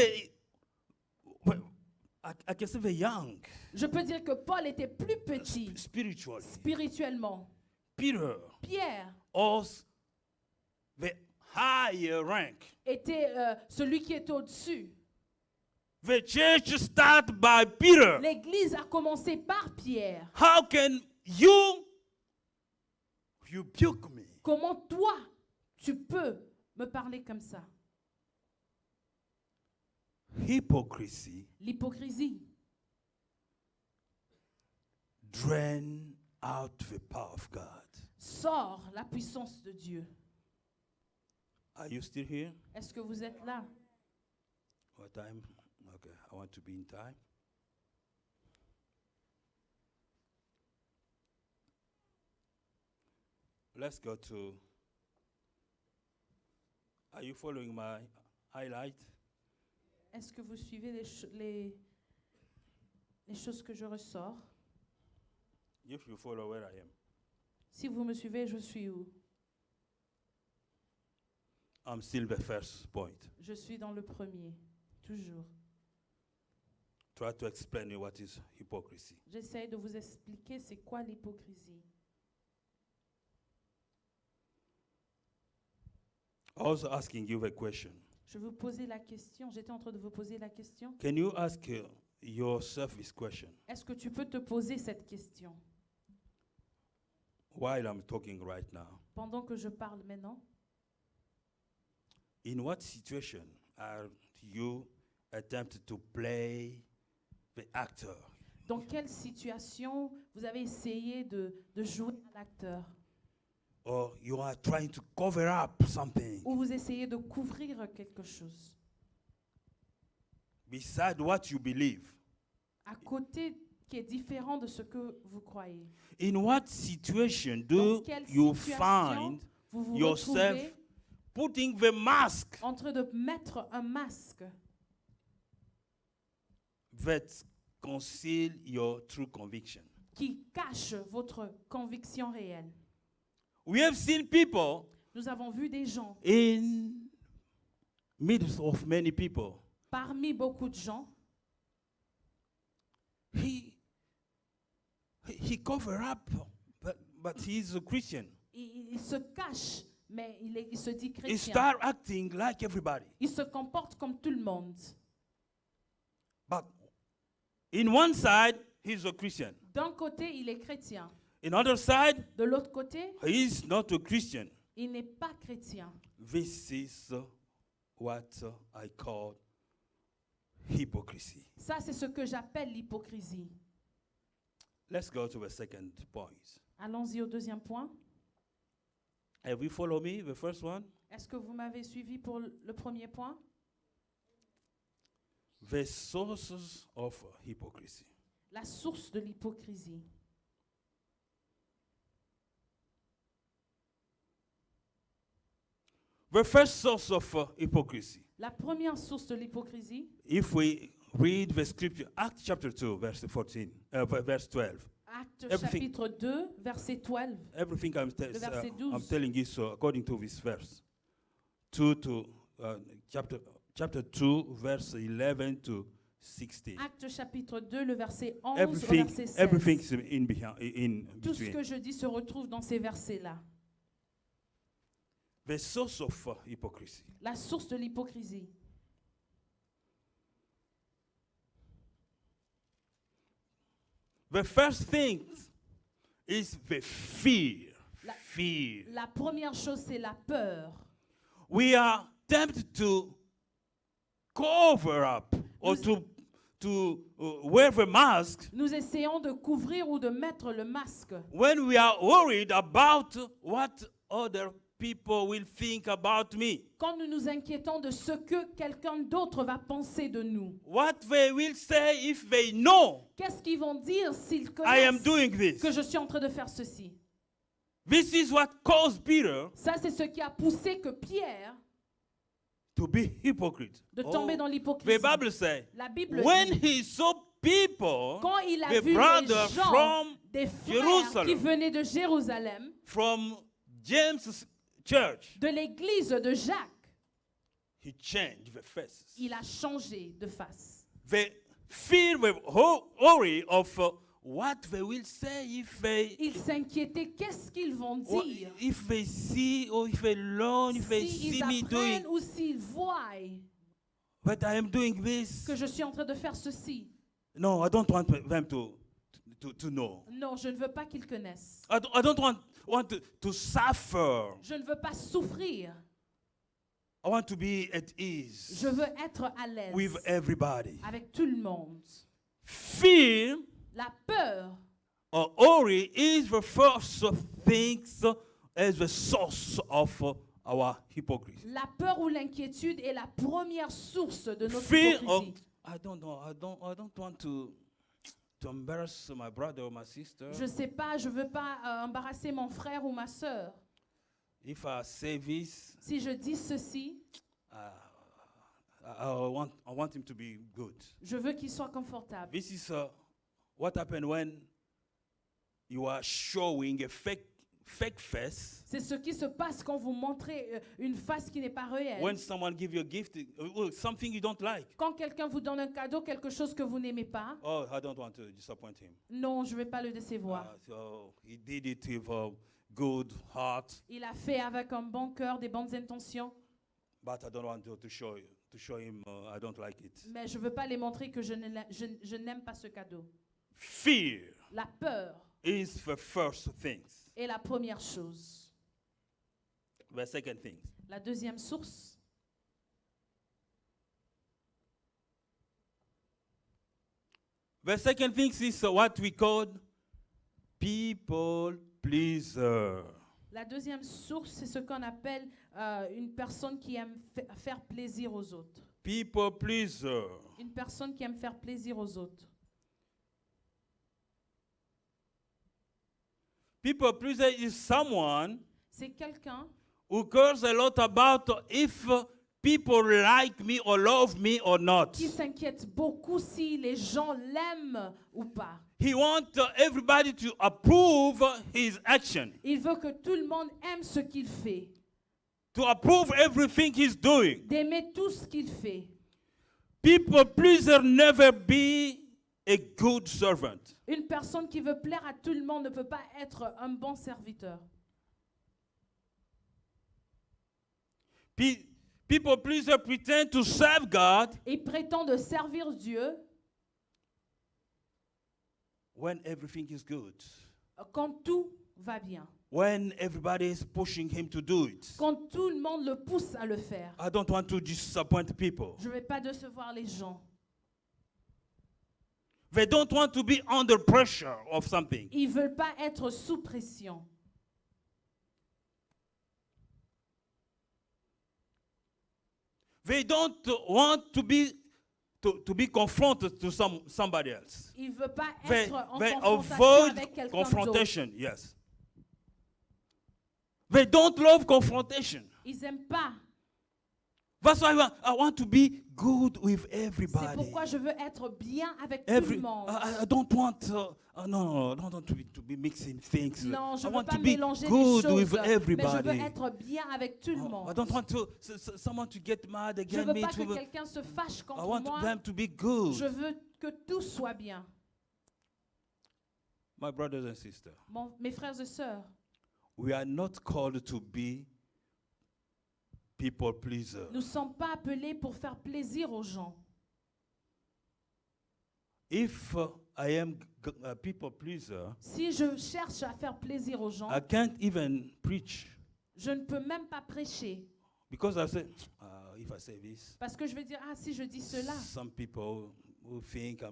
I can say the young Je peux dire que Paul était plus petit spiritually. spirituellement. Peter Pierre was the higher rank. était celui qui était au-dessus. The church started by Peter. L'Église a commencé par Pierre. How can you rebuke me? Comment toi, tu peux me parler comme ça? Hypocrisy L'hypocrisie drain out the power of God. sort la puissance de Dieu. Are you still here? Est-ce que vous êtes là? What time? Okay, I want to be in time. Let's go to. Are you following my highlight? Est-ce que vous suivez les choses que je ressors? If you follow where I am, Si vous me suivez, je suis où? I'm still the first point. Je suis dans le premier, toujours. Try to explain what is hypocrisy. J'essaie de vous expliquer c'est quoi l'hypocrisie. I was asking you a question. Je vous posais la question, j'étais en train de vous poser la question. Can you ask yourself this question Est-ce que tu peux te poser cette question while I'm talking right now? pendant que je parle maintenant? In what situation are you attempted to play the actor? Dans quelle situation vous avez essayé de jouer à l'acteur? Or you are trying to cover up something Ou vous essayez de couvrir quelque chose? beside what you believe? À côté qui est différent de ce que vous croyez. In what situation Dans do quelle you situation find vous vous yourself retrouvez putting the mask en train de mettre un masque that conceal your true conviction? qui cache votre conviction réelle? We have seen people Nous avons vu des gens, in midst of many people. parmi beaucoup de gens, He cover up, but he's a Christian. il se cache, mais il se dit He chrétien. start acting like everybody. Il se comporte comme tout le monde. But in one side, he's a Christian. D'un côté, il est chrétien. In other side, De l'autre côté, he's not a Christian. il n'est pas chrétien. This is what I call hypocrisy. Ça, c'est ce que j'appelle l'hypocrisie. Let's go to the second point. Allons-y au deuxième point. Have you follow me, the first one? Est-ce que vous m'avez suivi pour le premier point? The sources of hypocrisy. La source de l'hypocrisie. The first source of hypocrisy, La première source de l'hypocrisie, if we read the scripture, Acts chapter 2, verse 14, verse 12. Acte Everything. chapitre 2, verset 12. Everything I'm verset 12. telling you so according to this verse. 2 to chapter 2, verse 11 to 16. Acte chapitre 2, le verset 11 au Everything, verset 16. everything's in Tout ce between. que je dis se retrouve dans ces versets-là. The source of hypocrisy. La source de l'hypocrisie. The first thing is the fear. La- Fear. La première chose, c'est la peur. We are tempted to cover up or Nous- to wear the mask Nous essayons de couvrir ou de mettre le masque when we are worried about what other people will think about me, quand nous nous inquiétons de ce que quelqu'un d'autre va penser de nous. what they will say if they know Qu'est-ce qu'ils vont dire s'ils I am connaissent doing this. que je suis en train de faire ceci? This is what caused Peter Ça, c'est ce qui a poussé que Pierre to be hypocrite. de tomber dans The l'hypocrisie. Bible says, La Bible when dit, he saw people, quand il a the vu brother les gens, from des frères Jerusalem. qui venaient de Jérusalem, from James' church, de l'église de Jacques, he changed the faces. il a changé de face. The fear, the worry of what they will say if they, Il s'inquiétait, qu'est-ce qu'ils vont or dire if they see, or if they learn, if they s'ils see me apprennent doing, ou s'ils voient but I am doing this. que je suis en train de faire ceci. No, I don't want them to know. Non, je ne veux pas qu'ils connaissent. I don't want to suffer. Je ne veux pas souffrir. I want to be at ease Je veux être à l'aise with everybody. avec tout le monde. Fear La peur or worry is the first things as the source of our hypocrisy. La peur ou l'inquiétude est la première source de notre Fear of hypocrisie. I don't know. I don't want to embarrass my brother or my sister. Je sais pas, je veux pas embarrasser mon frère ou ma sœur. If I say this, Si je dis ceci, I want him to be good. je veux qu'il soit confortable. This is what happened when you are showing a fake face. C'est ce qui se passe quand vous montrez une face qui n'est pas réelle. When someone gives you a gift, something you don't like. Quand quelqu'un vous donne un cadeau, quelque chose que vous n'aimez pas, Oh, I don't want to disappoint him. non, je ne vais pas le décevoir. So he did it with a good heart, Il a fait avec un bon cœur, des bonnes intentions, but I don't want to show him I don't like it. mais je ne veux pas les montrer que je n'aime pas ce cadeau. Fear La peur is the first thing. est la première chose. The second thing, La deuxième source, is what we call people pleaser. la deuxième source, c'est ce qu'on appelle une personne qui aime faire plaisir aux autres. People pleaser. Une personne qui aime faire plaisir aux autres. People pleaser is someone C'est quelqu'un who cares a lot about if people like me or love me or not. qui s'inquiète beaucoup si les gens l'aiment ou pas. He wants everybody to approve his action, Il veut que tout le monde aime ce qu'il fait, to approve everything he's doing. d'aimer tout ce qu'il fait. People pleaser never be a good servant. Une personne qui veut plaire à tout le monde ne peut pas être un bon serviteur. People pleaser pretend to serve God Il prétend de servir Dieu when everything is good, quand tout va bien, when everybody is pushing him to do it. quand tout le monde le pousse à le faire. I don't want to disappoint people. Je ne vais pas décevoir les gens. They don't want to be under pressure of something. Ils ne veulent pas être sous pression. They don't want to be confronted to somebody else. Ils ne veulent pas They être en avoid confrontation avec quelqu'un d'autre. confrontation, yes. They don't love confrontation. Ils n'aiment pas That's why I want to be good with C'est everybody. pourquoi je veux être bien avec tout Every, le monde. I don't want no, don't want to be mixing things. Non, je I ne veux want pas to be mélanger les good choses, with mais je veux everybody. être bien avec tout le I monde. don't want to someone to get mad Je ne against veux me. pas que quelqu'un se fâche I contre want moi. them to be good. Je veux que tout soit bien. My brothers and sisters, Mes frères et sœurs, we are not called to be people pleasers. nous ne sommes pas appelés pour faire plaisir aux gens. If I am a people pleaser, Si je cherche à faire plaisir aux gens, I can't even preach je ne peux même pas prêcher. because I say, if I say this, Parce que je vais dire, ah, si je dis cela, some people will think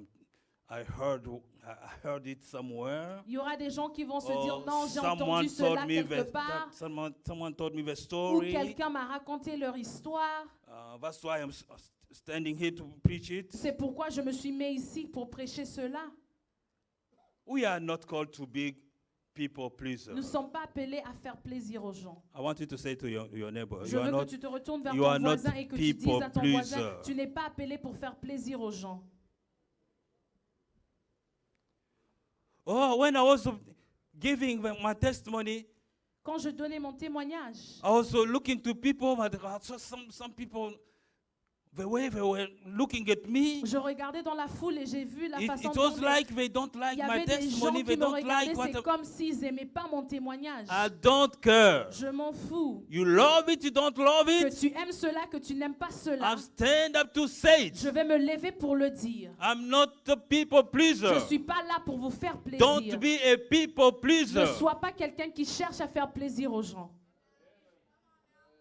I heard it somewhere. il y aura des gens qui vont se Or dire, non, j'ai someone entendu cela told me quelque part, someone told me the ou story. quelqu'un m'a raconté leur histoire. That's why I'm standing here to preach it. C'est pourquoi je me suis mis ici pour prêcher cela. We are not called to be people pleasers. Nous ne sommes pas appelés à faire plaisir aux gens. I want you to say to your neighbor, Je you are veux que not. tu te retournes vers you ton are not voisin et que tu dises people à ton voisin, pleaser. tu n'es pas appelé pour faire plaisir aux gens. Oh, when I was giving my testimony, Quand je donnais mon témoignage, I was looking to people, but I saw some people, the way they were looking at me, je regardais dans la foule et j'ai vu la façon it was dont like they don't like il y my avait des gens testimony, qui they me don't regardaient, like what c'est comme s'ils n'aimaient pas mon témoignage. I don't care. Je m'en fous. You love it, you don't love Que it. tu aimes cela, que tu n'aimes pas cela. I stand up to say it. Je vais me lever pour le dire. I'm not a people Je pleaser. ne suis pas là pour vous faire Don't plaisir. be a people pleaser. Ne sois pas quelqu'un qui cherche à faire plaisir aux gens.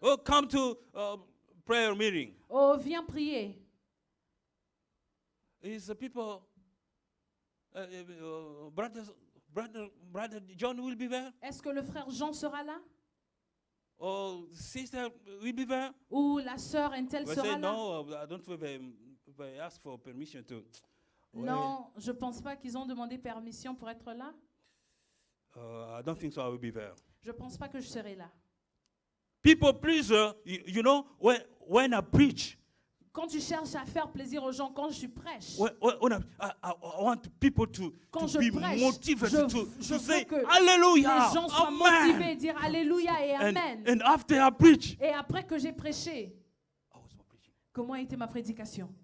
Oh, come to prayer meeting. Oh, viens prier. Is the people, brother John will be there, Est-ce que le frère Jean sera là? or sister will be there? Ou la sœur Intel We sera say là? no. I don't think they ask for permission to. Non, je ne pense pas qu'ils ont demandé permission pour être là. I don't think so. I will be there. Je ne pense pas que je serai là. People pleaser. You know when I preach. Quand tu cherches à faire plaisir aux gens, quand je prêche, When I want people to quand be je prêche, motivated je to veux say que Hallelujah, les gens soient motivés et Amen. dire Alléluia et Amen. And after I preach, Et après que j'ai prêché, how was my preaching? comment a été ma prédication?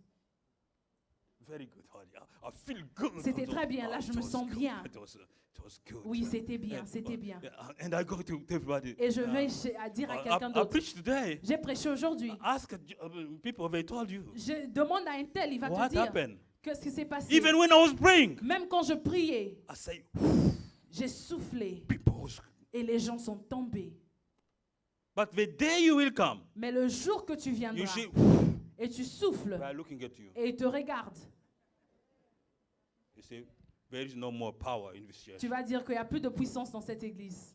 Very good, honey. I feel good. C'était très bien, là, je It me was sens good. bien. It was good. Oui, c'était bien, And- c'était bien. And I go to everybody. Et je vais à dire à quelqu'un I d'autre. preached today. J'ai prêché aujourd'hui. Ask people, they told you. Je demande à un tel, il va What te dire happened? qu'est-ce qui s'est passé. Even when I was praying, Même quand je priais, I say, j'ai soufflé people was. et les gens sont tombés. But the day you will come, Mais le jour que tu you viendras see, et tu souffles they are looking at you. et ils te regardent, You see, there is no more power in this church. tu vas dire qu'il n'y a plus de puissance dans cette église.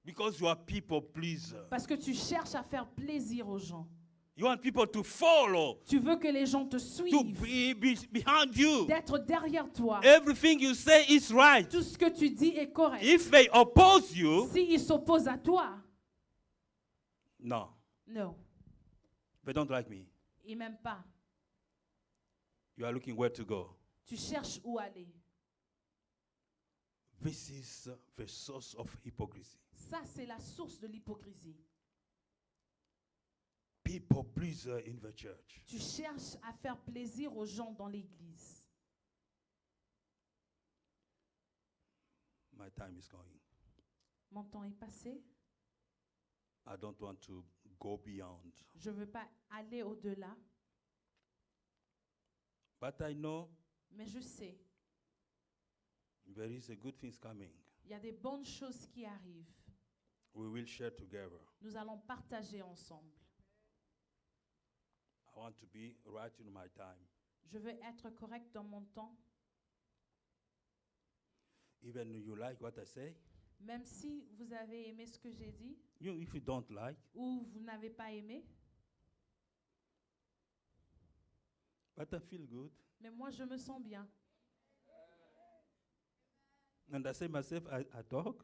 Because you are people pleaser. Parce que tu cherches à faire plaisir aux gens. You want people to follow, Tu veux que les gens te to suivent, be behind you. d'être derrière toi. Everything you say is right. Tout ce que tu dis est correct. If they oppose you, S'ils s'opposent à toi, no, non, they don't like me. ils m'aiment pas. You are looking where to go. Tu cherches où aller. This is the source of hypocrisy. Ça, c'est la source de l'hypocrisie. People pleaser in the church. Tu cherches à faire plaisir aux gens dans l'église. My time is going. Mon temps est passé. I don't want to go beyond. Je ne veux pas aller au-delà. But I know Mais je sais, there is a good things coming. il y a des bonnes choses qui arrivent. We will share together. Nous allons partager ensemble. I want to be right in my time. Je veux être correct dans mon temps. Even you like what I say, Même si vous avez aimé ce que j'ai dit if you don't like, ou vous n'avez pas aimé, but I feel good. mais moi je me sens bien. And I say myself, I talk.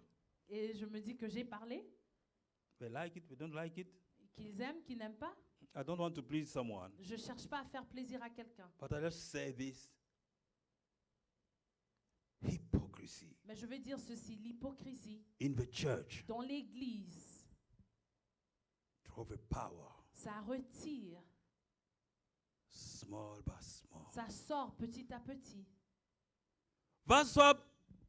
Et je me dis que j'ai parlé. They like it, they don't like it. Qu'ils aiment, qu'ils n'aiment pas. I don't want to please someone, Je ne cherche pas à faire plaisir à quelqu'un. but I just say this. Hypocrisy Mais je vais dire ceci, l'hypocrisie in the church dans l'Église, drove a power, ça retire, small by small. ça sort petit à petit. That's why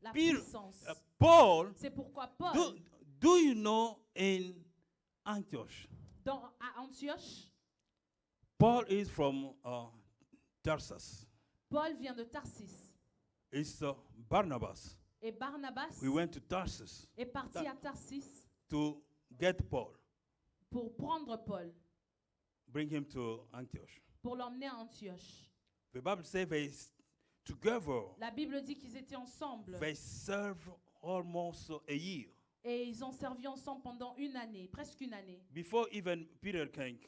La Peter- puissance. Paul, C'est pourquoi Paul, do you know in Antioch, à Antioche, Paul is from Tarsus. Paul vient de Tarsis. It's Barnabas. Et Barnabas We went to Tarsus est parti à Tarsis to get Paul, pour prendre Paul, bring him to Antioch. pour l'emmener à Antioche. The Bible says they together La Bible dit qu'ils étaient ensemble they served almost a year et ils ont servi ensemble pendant une année, presque une année, before even Peter came.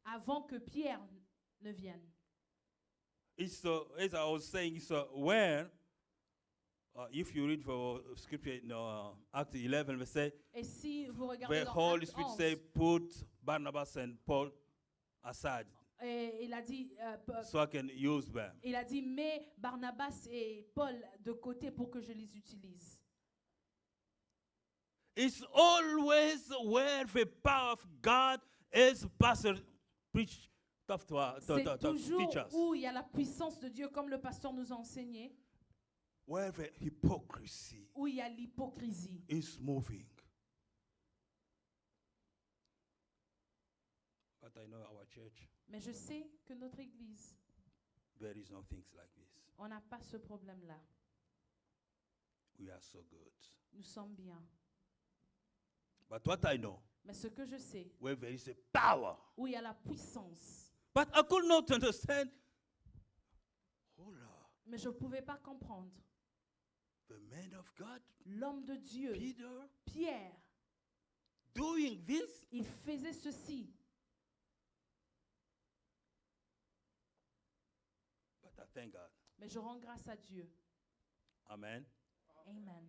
avant que Pierre ne vienne. It's as I was saying, it's where if you read for scripture in Acts 11, they say Et si vous regardez the dans Holy Actes Spirit 11, say put Barnabas and Paul aside et il a dit, so I can use them. mets Barnabas et Paul de côté pour que je les utilise. It's always where the power of God is. Pastor preach stuff to C'est toujours teach us. où il y a la puissance de Dieu, comme le pasteur nous a enseigné, Where the hypocrisy où il y a l'hypocrisie. is moving. But I know our church, Mais je sais que notre Église, there is no things like this. on n'a pas ce problème-là. We are so good. Nous sommes bien. But what I know, Mais ce que je sais, where there is a power. où il y a la puissance, But I could not understand. Oh Lord, mais je ne pouvais pas comprendre. the man of God, L'homme de Dieu, Peter, Pierre, doing this. il faisait ceci. But I thank God. Mais je rends grâce à Dieu. Amen. Amen.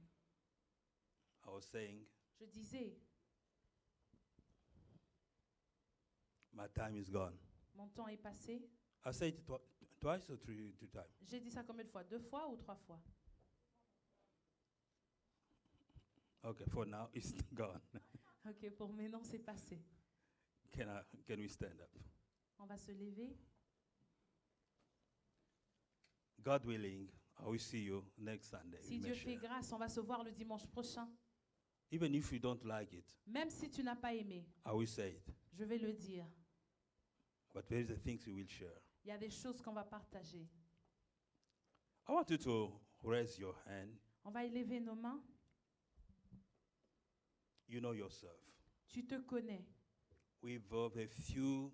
I was saying, Je disais, my time is gone. mon temps est passé. I said it twice or three times. J'ai dit ça combien de fois? 2 fois ou 3 fois? Okay, for now it's gone. Ok, pour maintenant, c'est passé. Can we stand up? On va se lever. God willing, I will see you next Sunday. Si We may Dieu fait share. grâce, on va se voir le dimanche prochain. Even if you don't like it, Même si tu n'as pas aimé, I will say it. je vais le dire. But there is the things we will share. Il y a des choses qu'on va partager. I want you to raise your hand. On va élever nos mains. You know yourself. Tu te connais. With a few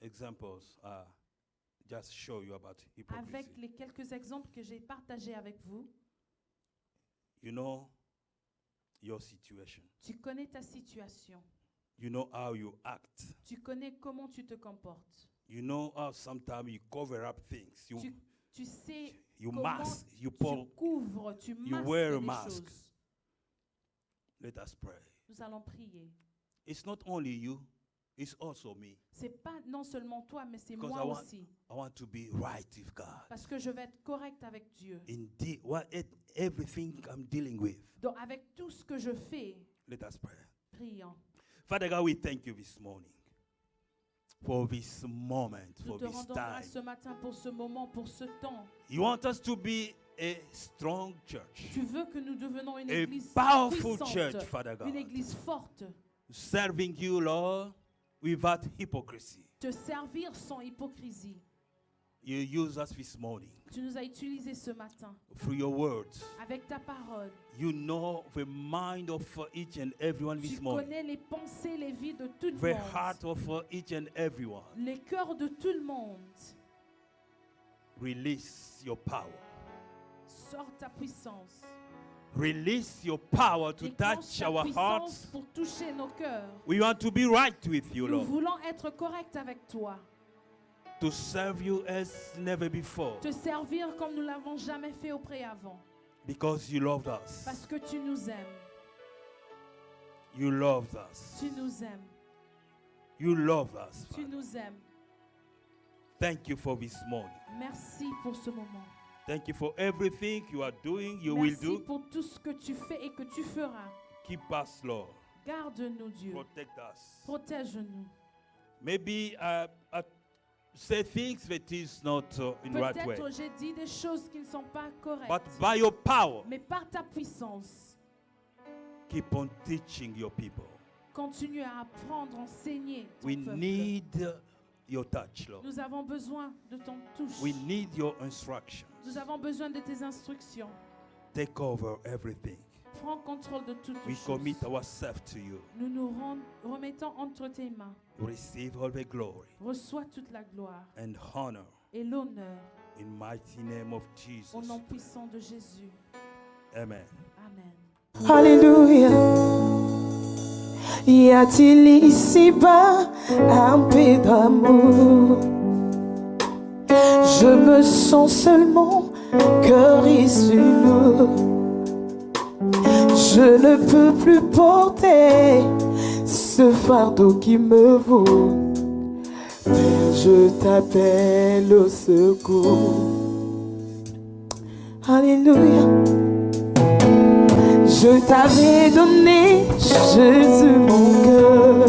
examples, just show you about hypocrisy. Avec les quelques exemples que j'ai partagés avec vous, You know your situation. tu connais ta situation. You know how you act. Tu connais comment tu te comportes. You know how sometimes you cover up things. Tu sais You comment mask. You tu pull. couvres, tu masques wear a les mask. choses. Let us pray. Nous allons prier. It's not only you, it's also me. C'est pas non seulement toi, mais c'est Because moi I want- aussi. I want to be right with God. Parce que je vais être correct avec Dieu. Indeed, everything I'm dealing with. Donc avec tout ce que je fais, Let us pray. prions. Father God, we thank you this morning for this moment, Nous for te this rendons time. grâce ce matin pour ce moment, pour ce temps. You want us to be a strong church, Tu veux que nous devenons une a église powerful puissante, church, Father une God, église forte. serving you, Lord, without hypocrisy. Te servir sans hypocrisie. You use us this morning Tu nous as utilisés ce matin through your words. avec ta parole. You know the mind of each and everyone Tu this morning, connais les pensées, les vies de tout le the monde. heart of each and everyone. Les cœurs de tout le monde. Release your power. Sors ta puissance. Release your power to Déclenche touch ta our puissance hearts. pour toucher nos cœurs. We want to be right with you, Nous Lord, voulons être corrects avec toi. to serve you as never before, Te servir comme nous l'avons jamais fait auparavant. because you loved us. Parce que tu nous aimes. You loved us. Tu nous aimes. You love us, Tu Father. nous aimes. Thank you for this morning. Merci pour ce moment. Thank you for everything you are doing, you will Merci do. pour tout ce que tu fais et que tu feras. Keep us, Lord. Garde-nous, Dieu. Protect us. Protège-nous. Maybe I say things that is not in the right way. Peut-être j'ai dit des choses qui ne sont pas correctes. But by your power, Mais par ta puissance, keep on teaching your people. continue à apprendre, enseigner ton We peuple. need your touch, Lord. Nous avons besoin de ton touche. We need your instructions. Nous avons besoin de tes instructions. Take over everything. Prends contrôle de toutes We choses. commit ourselves to you. Nous nous remettons entre tes mains. Receive all the glory Reçois toute la gloire and honor et l'honneur in mighty name of au Jesus. nom puissant de Jésus. Amen. Amen. Alléluia. Y a-t-il ici-bas un peu d'amour? Je me sens seulement cœur issu lourd. Je ne peux plus porter ce fardeau qui me vaut. Père, je t'appelle au secours. Alléluia. Je t'avais donné, Jésus, mon cœur.